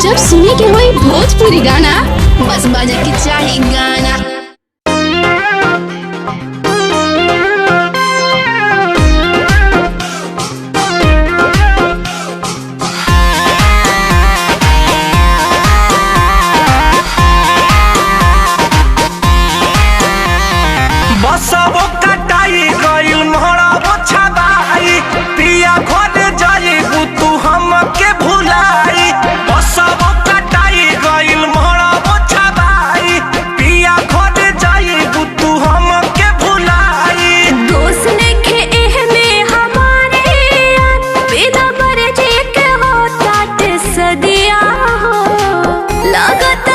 जब सुने के होई भोजपुरी गाना, बस बजे के चाही गाना। बसवो कटाई गइल मोहरावो छबाई, पिया खोद जाइबू तू हमके भुलाई। बसवो कटाई गइल मोहरावो छबाई, पिया खोद जाइबू तू हमके भुलाई। दोस्त नेखे एहमे हमारे यार, बिना बरजे के हो तात सदिया हो लागत